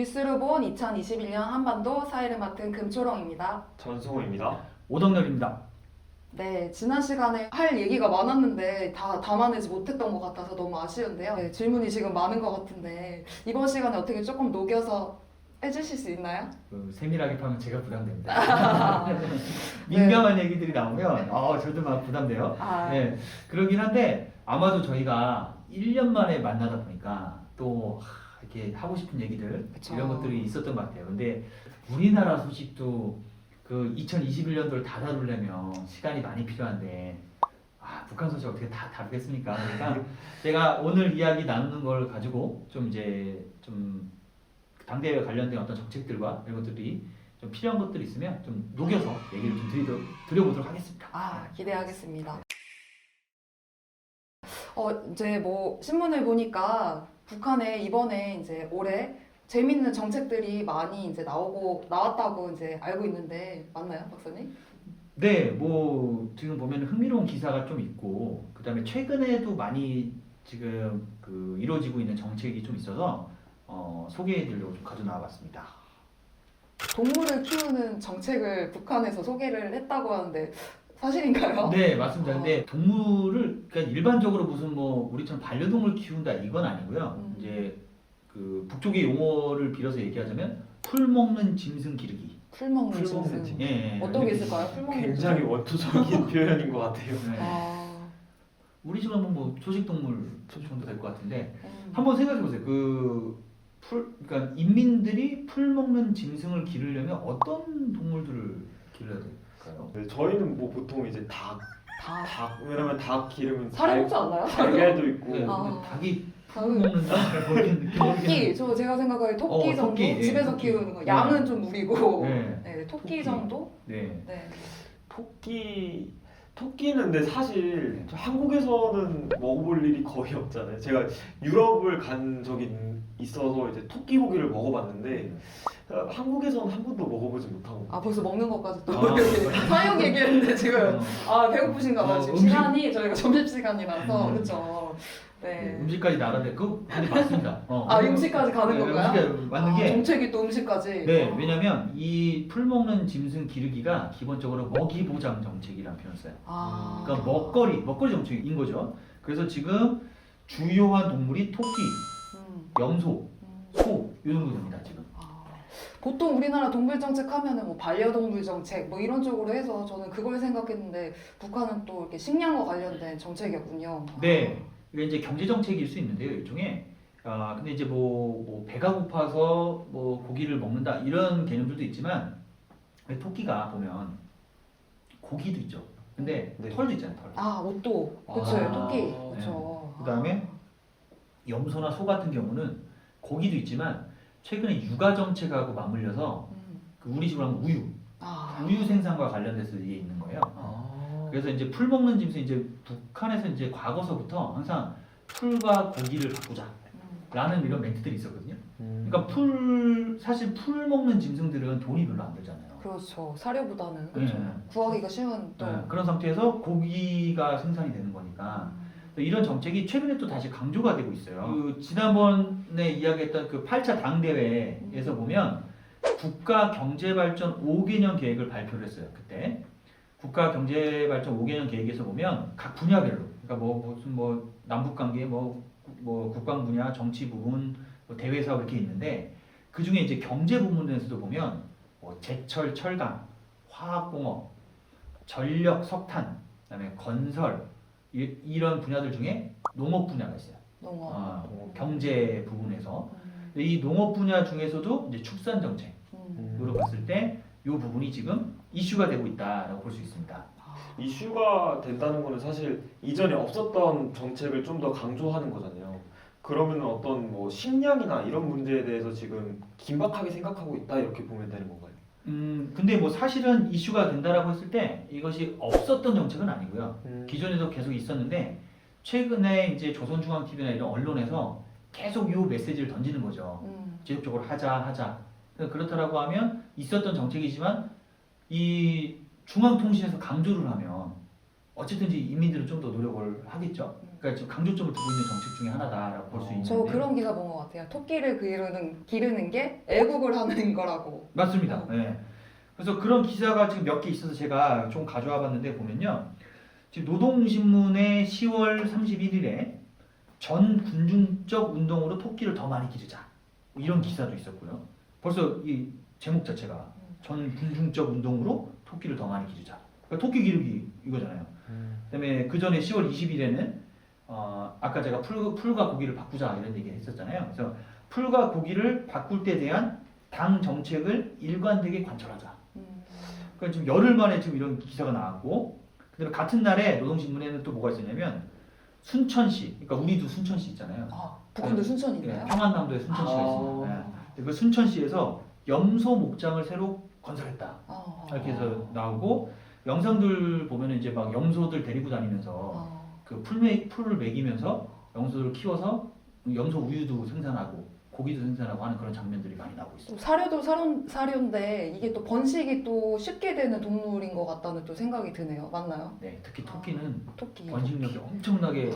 뉴스를 본 2021년 한반도 사회를 맡은 금초롱입니다. 전승호입니다. 오덕렬입니다. 네, 지난 시간에 할 얘기가 많았는데 다 담아내지 못했던 것 같아서 너무 아쉬운데요. 네, 질문이 지금 많은 것 같은데 이번 시간에 어떻게 조금 녹여서 해주실 수 있나요? 세밀하게 파면 제가 부담됩니다. 민감한 얘기들이 나오면 저도 막 부담돼요. 네, 그러긴 한데 아마도 저희가 1년 만에 만나다 보니까 또 이렇게 하고 싶은 얘기들 그쵸. 이런 것들이 있었던 것 같아요. 근데 우리나라 소식도 그 2021년도를 다 다루려면 시간이 많이 필요한데 북한 소식 어떻게 다 다루겠습니까? 그러니까 제가 오늘 이야기 나누는 걸 가지고 좀 이제 좀 당대에 관련된 어떤 정책들과 이런 것들이 좀 필요한 것들이 있으면 좀 녹여서 얘기를 좀 드려보도록 하겠습니다. 기대하겠습니다. 이제 뭐 신문을 보니까 북한에 이번에 이제 올해 재밌는 정책들이 많이 이제 나왔다고 이제 알고 있는데 맞나요, 박사님? 네, 뭐 지금 보면 흥미로운 기사가 좀 있고 그다음에 최근에도 많이 지금 그 이루어지고 있는 정책이 좀 있어서 소개해드리려고 좀 가져 나와봤습니다. 동물을 키우는 정책을 북한에서 소개를 했다고 하는데 사실인가요? 네, 맞습니다. 근데 동물을 그러니까 일반적으로 무슨 뭐 우리처럼 반려동물 키운다 이건 아니고요. 이제 그 북쪽의 용어를 빌어서 얘기하자면 풀 먹는 짐승 기르기. 풀 먹는 풀 먹는 짐승. 예, 어떤 게 있을까요? 풀 먹는 굉장히 짐승. 원초적인 표현인 것 같아요. 네. 우리 집은 뭐 초식 동물 정도 될 것 같은데 음. 한번 생각해 보세요. 그러니까 인민들이 풀 먹는 짐승을 기르려면 어떤 동물들을 기르야 될까요? 네, 저희는 뭐 보통 이제 닭, 왜냐면 닭 기르면 사료 먹지 않나요? 달걀도 있고 네, 아. 근데 닭이 닭은 먹는다 잘 모르겠는데 토끼, 제가 생각하기에 토끼 정도 토끼, 예, 집에서 토끼. 키우는 거. 네. 양은 좀 무리고. 네. 네, 토끼 토끼. 정도? 네. 네. 토끼는 근데 사실 한국에서는 먹어볼 일이 거의 없잖아요. 제가 유럽을 간 적이 있어서 이제 토끼 고기를 먹어봤는데 한국에서는 한 번도 먹어보지 못하고. 벌써 먹는 것까지 또 아, 사육 얘기했는데 지금 배고프신가 봐요. 지금 음식- 시간이 저희가 점심시간이라서 그렇죠. 네, 네. 음식까지 나라대 근데 맞습니다. 음식까지 가는 건가요? 음식이 맞는 게 정책이 또 음식까지. 네, 왜냐면 이 풀 먹는 짐승 기르기가 기본적으로 먹이 보장 정책이라는 표현을 써요. 그러니까 먹거리 정책인 거죠. 그래서 지금 주요한 동물이 토끼, 염소, 소 이 정도 됩니다 지금. 보통 우리나라 동물 정책 하면은 뭐 반려동물 정책 뭐 이런 쪽으로 해서 저는 그걸 생각했는데 북한은 또 이렇게 식량과 관련된 정책이었군요. 네, 이게 이제 경제 정책일 수 있는데요, 일종의. 근데 이제 뭐 배가 고파서 뭐 고기를 먹는다 이런 개념들도 있지만 토끼가 보면 고기도 있죠. 근데 네. 털도 있잖아요, 털. 옷도 그쵸, 아, 토끼 네. 그쵸. 그다음에 염소나 소 같은 경우는 고기도 있지만 최근에 육아 정책하고 맞물려서 그 우리 집으로 하면 우유 생산과 관련돼서 이게 있는 거예요. 그래서 이제 풀 먹는 짐승 이제 북한에서 이제 과거서부터 항상 풀과 고기를 바꾸자라는 이런 멘트들이 있었거든요. 그러니까 사실 풀 먹는 짐승들은 돈이 별로 안 들잖아요. 그렇죠. 사료보다는 그렇죠. 네. 구하기가 쉬운 또. 그런 상태에서 고기가 생산이 되는 거니까 이런 정책이 최근에 또 다시 강조가 되고 있어요. 그 지난번에 이야기했던 그 8차 당대회에서 보면 국가 경제발전 5개년 계획을 발표를 했어요. 그때 국가 경제발전 5개년 계획에서 보면 각 분야별로, 그러니까 무슨 남북 관계, 국방 분야, 정치 부분, 대외 사업 이렇게 있는데 그 중에 이제 경제 부문에서도 보면 제철, 철강, 화학공업, 전력, 석탄, 그다음에 건설 이런 분야들 중에 농업 분야가 있어요. 농업. 경제 부분에서 이 농업 분야 중에서도 이제 축산 정책으로 봤을 때 이 부분이 지금 이슈가 되고 있다라고 볼 수 있습니다. 이슈가 된다는 거는 사실 이전에 없었던 정책을 좀 더 강조하는 거잖아요. 그러면 어떤 뭐 식량이나 이런 문제에 대해서 지금 긴박하게 생각하고 있다 이렇게 보면 되는 건가요? 근데 뭐 사실은 이슈가 된다라고 했을 때 이것이 없었던 정책은 아니고요. 기존에도 계속 있었는데 최근에 이제 조선중앙TV나 이런 언론에서 계속 이 메시지를 던지는 거죠. 지속적으로 하자. 그렇다라고 하면 있었던 정책이지만 이 중앙통신에서 강조를 하면 어쨌든지 인민들은 좀 더 노력을 하겠죠. 그러니까 지금 강조점을 두고 있는 정책 중에 하나다라고 볼 수 있는데. 저 그런 기사 본 것 같아요. 토끼를 기르는 게 애국을 하는 거라고. 맞습니다. 네. 그래서 그런 기사가 지금 몇 개 있어서 제가 좀 가져와 봤는데 보면요. 지금 노동신문의 10월 31일에 전 군중적 운동으로 토끼를 더 많이 기르자 이런 기사도 있었고요. 벌써 이 제목 자체가 전 군중적 운동으로 토끼를 더 많이 기르자. 그러니까 토끼 기르기 이거잖아요. 그다음에 그 전에 10월 20일에는 아까 제가 풀과 고기를 바꾸자 이런 얘기를 했었잖아요. 그래서 풀과 고기를 바꿀 때 대한 당 정책을 일관되게 관철하자. 그러니까 지금 열흘 만에 지금 이런 기사가 나왔고, 그다음에 같은 날에 노동신문에는 또 뭐가 있었냐면 순천시, 그러니까 우리도 순천시 있잖아요. 아, 북한도 순천이네요. 평안남도에 순천시가 있습니다. 네. 그 순천시에서 염소 목장을 새로 건설했다. 이렇게 해서 나오고 영상들 보면은 이제 막 염소들 데리고 다니면서 그 풀을 먹이면서 염소를 키워서 염소 우유도 생산하고 고기도 생산하고 하는 그런 장면들이 많이 나오고 있어요. 또 사료인데 이게 또 번식이 또 쉽게 되는 동물인 것 같다는 또 생각이 드네요. 맞나요? 네, 특히 토끼는 토끼. 번식력이 엄청나게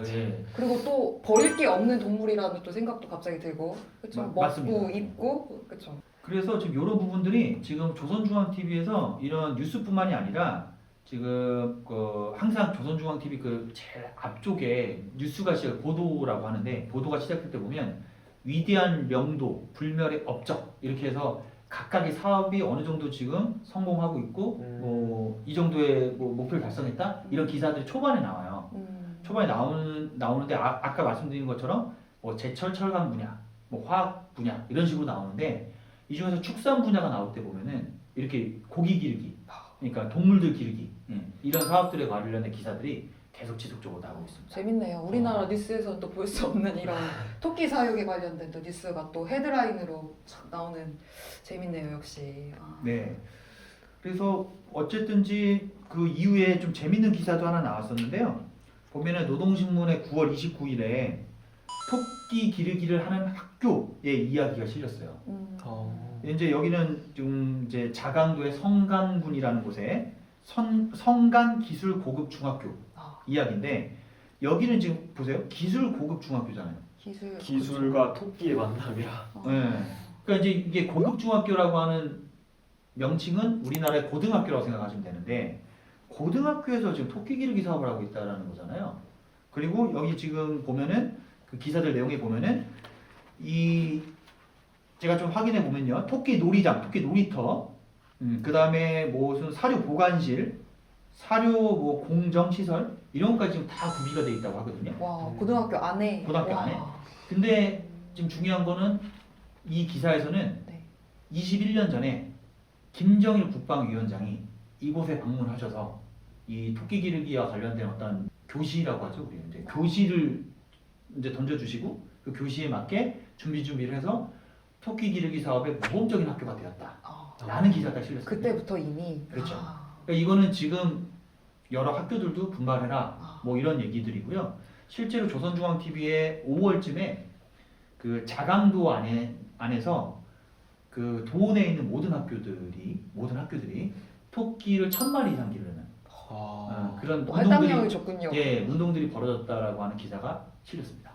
예. 그리고 또 버릴 게 없는 동물이라는 또 생각도 갑자기 들고, 그렇죠? 먹고 맞습니다. 입고, 그렇죠. 그래서 지금 이런 부분들이 지금 조선중앙TV에서 이런 뉴스뿐만이 아니라 지금 그 항상 조선중앙TV 그 제일 앞쪽에 뉴스가 보도라고 하는데 보도가 시작될 때 보면 위대한 명도, 불멸의 업적 이렇게 해서 각각의 사업이 어느 정도 지금 성공하고 있고 뭐 이 정도의 뭐 목표를 달성했다 이런 기사들이 초반에 나와요. 초반에 나오는데 아까 말씀드린 것처럼 뭐 제철 철강 분야, 뭐 화학 분야 이런 식으로 나오는데 이 중에서 축산 분야가 나올 때 보면은 이렇게 고기 기르기, 그러니까 동물들 기르기 이런 사업들에 관련된 기사들이 계속 지속적으로 나오고 있습니다. 재밌네요. 우리나라 뉴스에서는 또 볼 수 없는 이런 토끼 사육에 관련된 또 뉴스가 또 헤드라인으로 착 나오는, 재밌네요, 역시. 네. 그래서 어쨌든지 그 이후에 좀 재밌는 기사도 하나 나왔었는데요. 보면은 노동신문의 9월 29일에 토끼 기르기를 하는 학교의 이야기가 실렸어요. 이제 여기는 지금 이제 자강도의 성간군이라는 곳에 성간 기술 고급 중학교 이야기인데 여기는 지금 보세요. 기술 고급 중학교잖아요. 기술과 토끼의 만남이라. 네. 그러니까 이제 이게 고급 중학교라고 하는 명칭은 우리나라의 고등학교라고 생각하시면 되는데 고등학교에서 지금 토끼 기르기 사업을 하고 있다라는 거잖아요. 그리고 여기 지금 보면은 그 기사들 내용에 보면은 이 제가 좀 확인해 보면요. 토끼 놀이장, 토끼 놀이터, 그 다음에 무슨 사료 보관실, 사료 뭐 공정 시설 이런 것까지 지금 다 구비가 돼 있다고 하거든요. 와, 고등학교 안에. 고등학교 안에. 근데 지금 중요한 거는 이 기사에서는 네. 21년 전에 김정일 국방위원장이 이곳에 방문하셔서 이 토끼 기르기와 관련된 어떤 교시라고 하죠. 우리 이제 교시를 이제 던져주시고 그 교시에 맞게 준비를 해서 토끼 기르기 사업의 모범적인 학교가 되었다라는 기사가 실렸습니다. 그때부터 이미. 그렇죠. 그러니까 이거는 지금 여러 학교들도 분발해라 뭐 이런 얘기들이고요. 실제로 조선중앙TV의 5월쯤에 그 자강도 안에서 그 도원에 있는 모든 학교들이 토끼를 1000마리 이상 기르는 그런 할당량이 좋군요. 운동들이 벌어졌다라고 하는 기사가 실렸습니다.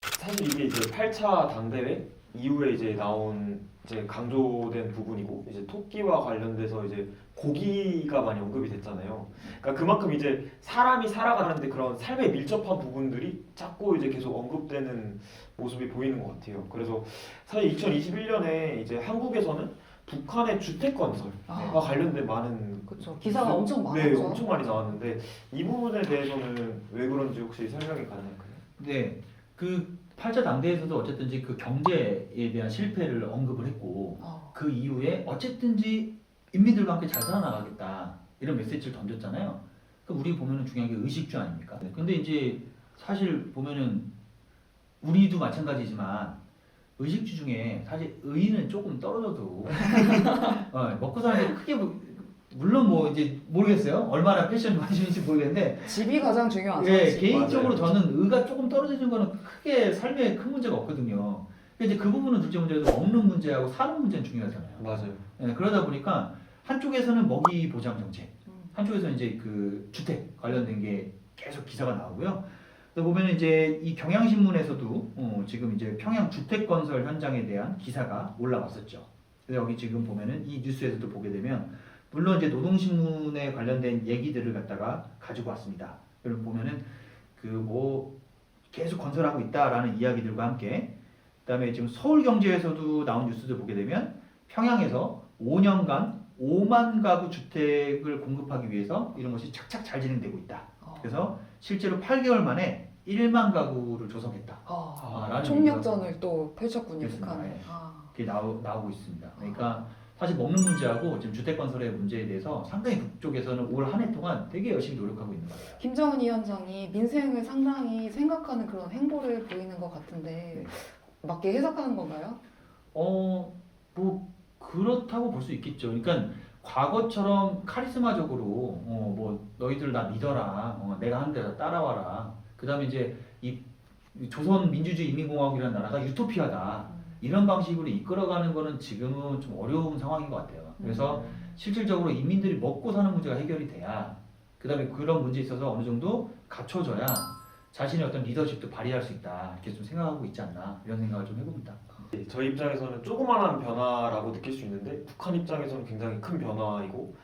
사실 이게 이제 8차 당대회 이후에 이제 나온 이제 강조된 부분이고 이제 토끼와 관련돼서 이제 고기가 많이 언급이 됐잖아요. 그러니까 그만큼 이제 사람이 살아가는데 그런 삶에 밀접한 부분들이 자꾸 이제 계속 언급되는 모습이 보이는 것 같아요. 그래서 사실 2021년에 이제 한국에서는 북한의 주택 건설과 관련된 많은 그렇죠. 기사가 엄청 많았죠. 네, 엄청 많이 나왔는데 이 부분에 대해서는 왜 그런지 혹시 설명이 가능할까요? 네, 그 8차 당대에서도 어쨌든지 그 경제에 대한 실패를 언급을 했고 그 이후에 어쨌든지 인민들과 함께 잘 살아나가겠다 이런 메시지를 던졌잖아요. 그러니까 우리 보면은 중요한 게 의식주 아닙니까? 근데 이제 사실 보면은 우리도 마찬가지지만 의식주 중에 사실 의의는 조금 떨어져도 먹고 사는 게 크게 물론 뭐 이제 모르겠어요. 얼마나 패션 관심인지 모르겠는데 집이 가장 중요하죠. 개인적으로 맞아요. 저는 의가 조금 떨어지는 거는 크게 삶에 큰 문제가 없거든요. 근데 이제 그 부분은 둘째 문제도 먹는 문제하고 사는 문제는 중요하잖아요. 맞아요. 그러다 보니까 한쪽에서는 먹이 보장 정책, 한쪽에서 이제 그 주택 관련된 게 계속 기사가 나오고요. 또 보면 이제 이 경향신문에서도 지금 이제 평양 주택 건설 현장에 대한 기사가 올라왔었죠. 그래서 여기 지금 보면은 이 뉴스에서도 보게 되면 물론 이제 노동신문에 관련된 얘기들을 갖다가 가지고 왔습니다. 여러분 보면은 그 뭐 계속 건설하고 있다라는 이야기들과 함께 그다음에 지금 서울경제에서도 나온 뉴스들 보게 되면 평양에서 5년간 5만 가구 주택을 공급하기 위해서 이런 것이 착착 잘 진행되고 있다. 그래서 실제로 8개월 만에 1만 가구를 조성했다. 라는 총력전을 또 펼쳤군요, 그렇습니다. 북한에. 네. 그게 나오고 있습니다. 그러니까 사실 먹는 문제하고 지금 주택 건설의 문제에 대해서 상당히 북쪽에서는 올 한 해 동안 되게 열심히 노력하고 있는 것 같아요. 김정은 위원장이 민생을 상당히 생각하는 그런 행보를 보이는 것 같은데 네. 맞게 해석하는 건가요? 뭐 그렇다고 볼 수 있겠죠. 그러니까 과거처럼 카리스마적으로 뭐 너희들 나 믿어라, 내가 하는 대로 따라와라. 그다음에 이제 이 조선 민주주의 인민공화국이라는 나라가 유토피아다. 이런 방식으로 이끌어가는 거는 지금은 좀 어려운 상황인 것 같아요. 그래서 실질적으로 인민들이 먹고 사는 문제가 해결이 돼야 그다음에 그런 문제에 있어서 어느 정도 갖춰져야 자신의 어떤 리더십도 발휘할 수 있다. 이렇게 좀 생각하고 있지 않나 이런 생각을 좀 해봅니다. 저희 입장에서는 조그만한 변화라고 느낄 수 있는데 북한 입장에서는 굉장히 큰 변화이고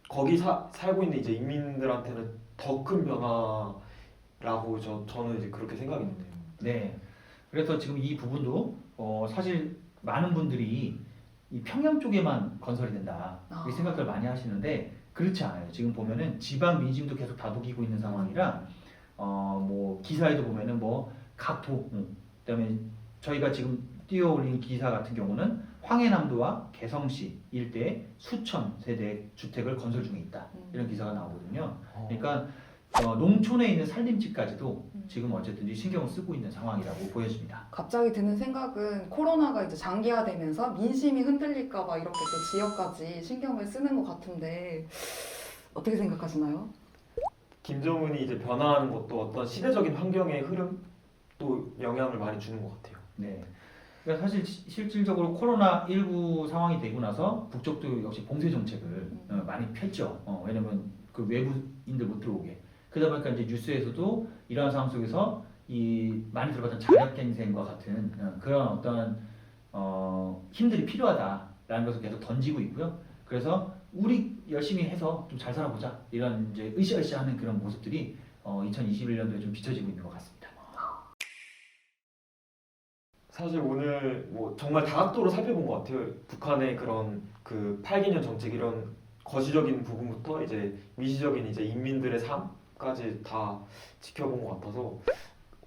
거기 살고 있는 이제 인민들한테는 더 큰 변화라고 저는 이제 그렇게 생각이 드네요. 네. 그래서 지금 이 부분도 사실 많은 분들이 이 평양 쪽에만 건설이 된다 이 생각을 많이 하시는데 그렇지 않아요. 지금 보면은 지방 민심도 계속 다독이고 있는 상황이라 뭐 기사에도 보면은 뭐 각도 그다음에 저희가 지금 띄워올린 기사 같은 경우는 황해남도와 개성시 일대에 수천 세대 주택을 건설 중에 있다 이런 기사가 나오거든요. 그러니까 농촌에 있는 살림집까지도 지금 어쨌든 신경을 쓰고 있는 상황이라고 보여집니다. 갑자기 드는 생각은 코로나가 이제 장기화되면서 민심이 흔들릴까봐 이렇게 또 지역까지 신경을 쓰는 것 같은데 어떻게 생각하시나요? 김정은이 이제 변화하는 것도 어떤 시대적인 환경의 흐름도 영향을 많이 주는 것 같아요. 네. 그러니까 사실 실질적으로 코로나19 상황이 되고 나서 북쪽도 역시 봉쇄 정책을 많이 폈죠. 왜냐면 그 외부인들 못 들어오게. 그러다 보니까 이제 뉴스에서도 이러한 상황 속에서 이 많이 들어봤던 자력갱생과 같은 그런 어떤 힘들이 필요하다라는 것을 계속 던지고 있고요. 그래서 우리 열심히 해서 좀 잘 살아보자 이런 이제 으쌰으쌰하는 그런 모습들이 2021년도에 좀 비춰지고 있는 것 같습니다. 사실 오늘 뭐 정말 다각도로 살펴본 것 같아요. 북한의 그런 그 8개년 정책 이런 거시적인 부분부터 이제 미시적인 이제 인민들의 삶까지 다 지켜본 것 같아서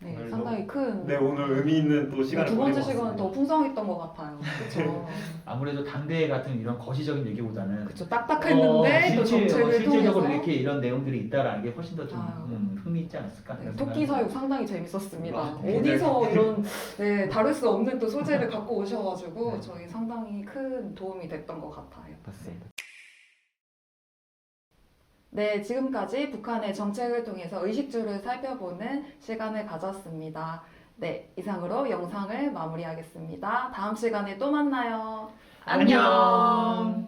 네, 오늘도- 상당히 큰. 네 오늘 의미 있는 또 시간을 두 번째 보낸 것 시간은 같습니다. 더 풍성했던 것 같아요. 그렇죠. 아무래도 당대 같은 이런 거시적인 얘기보다는 그렇죠. 딱딱했는데 또 정책을 실질적으로 통해서. 이렇게 이런 내용들이 있다라는 게 훨씬 더 좀 아유. 흥미있지 않았을까? 네, 이런 토끼 생각이 사육 상당히 재밌었습니다. 네. 어디서 이런 다룰 수 없는 또 소재를 갖고 오셔가지고 네. 저희 상당히 큰 도움이 됐던 것 같아요. 맞습니다. 네, 지금까지 북한의 정책을 통해서 의식주를 살펴보는 시간을 가졌습니다. 네, 이상으로 영상을 마무리하겠습니다. 다음 시간에 또 만나요. 안녕.